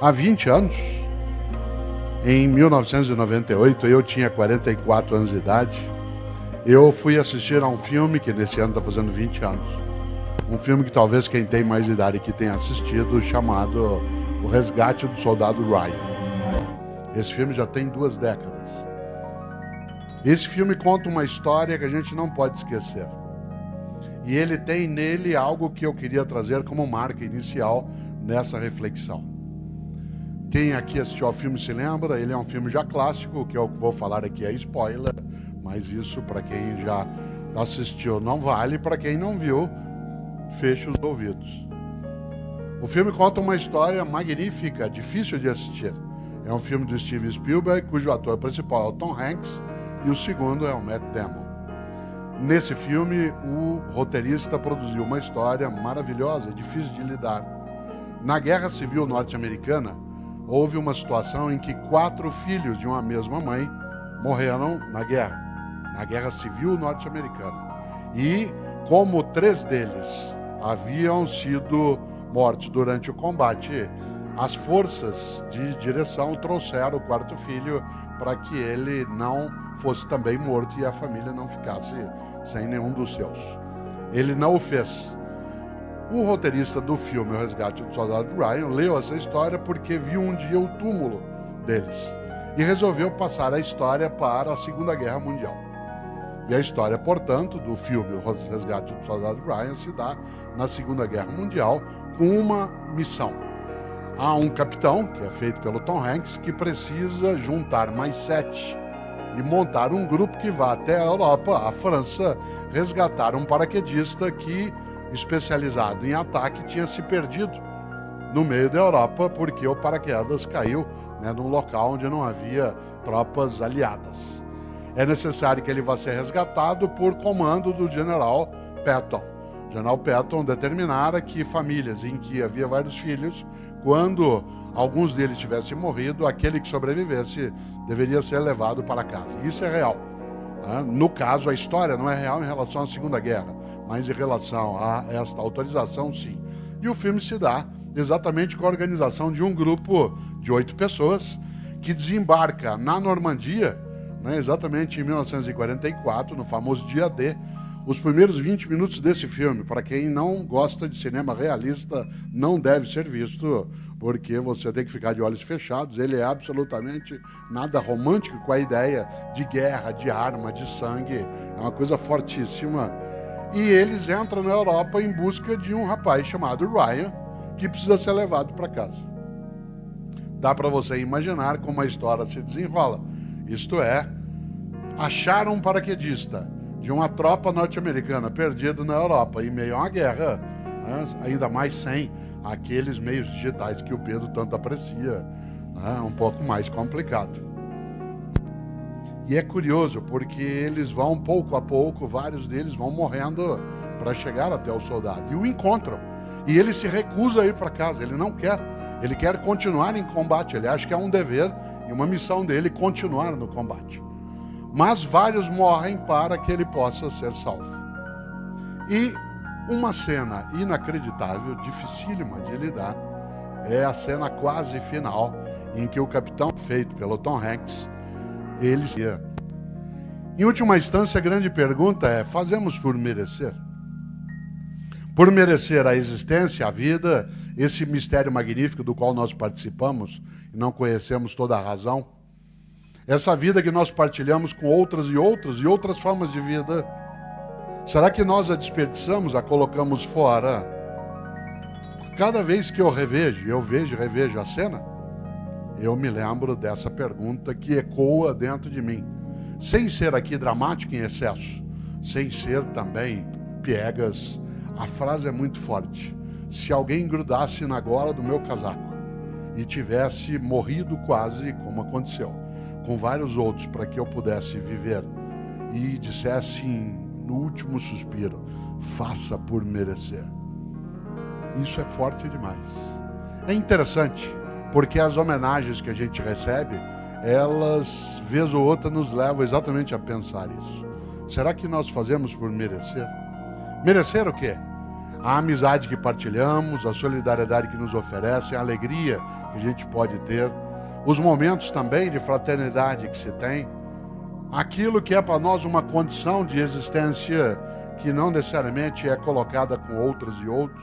Há 20 anos, em 1998, eu tinha 44 anos de idade, eu fui assistir a um filme que nesse ano está fazendo 20 anos. Um filme que talvez quem tem mais idade aqui tenha assistido, chamado O Resgate do Soldado Ryan. Esse filme já tem 2 décadas. Esse filme conta uma história que a gente não pode esquecer. E ele tem nele algo que eu queria trazer como marca inicial nessa reflexão. Quem aqui assistiu ao filme se lembra, ele é um filme já clássico, o que eu vou falar aqui é spoiler, mas isso para quem já assistiu não vale, para quem não viu, feche os ouvidos. O filme conta uma história magnífica, difícil de assistir. É um filme do Steven Spielberg, cujo ator principal é o Tom Hanks, e o segundo é o Matt Damon. Nesse filme, o roteirista produziu uma história maravilhosa, difícil de lidar. Na Guerra Civil Norte-Americana, houve uma situação em que 4 filhos de uma mesma mãe morreram na Guerra Civil Norte-Americana. E como 3 deles haviam sido mortos durante o combate, as forças de direção trouxeram o 4º filho para que ele não fosse também morto e a família não ficasse sem nenhum dos seus. Ele não o fez. O roteirista do filme O Resgate do Soldado Ryan leu essa história porque viu um dia o túmulo deles e resolveu passar a história para a Segunda Guerra Mundial. E a história, portanto, do filme O Resgate do Soldado Ryan se dá na Segunda Guerra Mundial com uma missão. Há um capitão, que é feito pelo Tom Hanks, que precisa juntar mais 7 e montar um grupo que vá até a Europa, a França, resgatar um paraquedista que, especializado em ataque, tinha se perdido no meio da Europa porque o paraquedas caiu, num local onde não havia tropas aliadas. É necessário que ele vá ser resgatado por comando do General Patton. O General Patton determinara que famílias em que havia vários filhos, quando alguns deles tivessem morrido, aquele que sobrevivesse deveria ser levado para casa. Isso é real. No caso, a história não é real em relação à Segunda Guerra, mas em relação a esta autorização, sim. E o filme se dá exatamente com a organização de um grupo de 8 pessoas que desembarca na Normandia, exatamente em 1944, no famoso dia D. Os primeiros 20 minutos desse filme, para quem não gosta de cinema realista, não deve ser visto, porque você tem que ficar de olhos fechados. Ele é absolutamente nada romântico com a ideia de guerra, de arma, de sangue. É uma coisa fortíssima. E eles entram na Europa em busca de um rapaz chamado Ryan, que precisa ser levado para casa. Dá para você imaginar como a história se desenrola. Isto é, acharam um paraquedista de uma tropa norte-americana perdido na Europa em meio a uma guerra, ainda mais sem aqueles meios digitais que o Pedro tanto aprecia, um pouco mais complicado. E é curioso porque eles vão pouco a pouco, vários deles vão morrendo para chegar até o soldado e o encontram. E ele se recusa a ir para casa, ele não quer, ele quer continuar em combate, ele acha que é um dever e uma missão dele continuar no combate. Mas vários morrem para que ele possa ser salvo. E uma cena inacreditável, dificílima de lidar, é a cena quase final, em que o capitão, feito pelo Tom Hanks, ele se... Em última instância, a grande pergunta é: fazemos por merecer? Por merecer a existência, a vida, esse mistério magnífico do qual nós participamos e não conhecemos toda a razão? Essa vida que nós partilhamos com outras e outras formas de vida, será que nós a desperdiçamos, a colocamos fora? Cada vez que eu vejo e revejo a cena, eu me lembro dessa pergunta que ecoa dentro de mim, sem ser aqui dramático em excesso, sem ser também piegas. A frase é muito forte: se alguém grudasse na gola do meu casaco e tivesse morrido quase, como aconteceu com vários outros, para que eu pudesse viver, e dissesse no último suspiro: faça por merecer. Isso é forte demais. É interessante, porque as homenagens que a gente recebe, elas, vez ou outra, nos levam exatamente a pensar isso. Será que nós fazemos por merecer? Merecer o quê? A amizade que partilhamos, a solidariedade que nos oferecem, a alegria que a gente pode ter, os momentos também de fraternidade que se tem, aquilo que é para nós uma condição de existência que não necessariamente é colocada com outras e outros.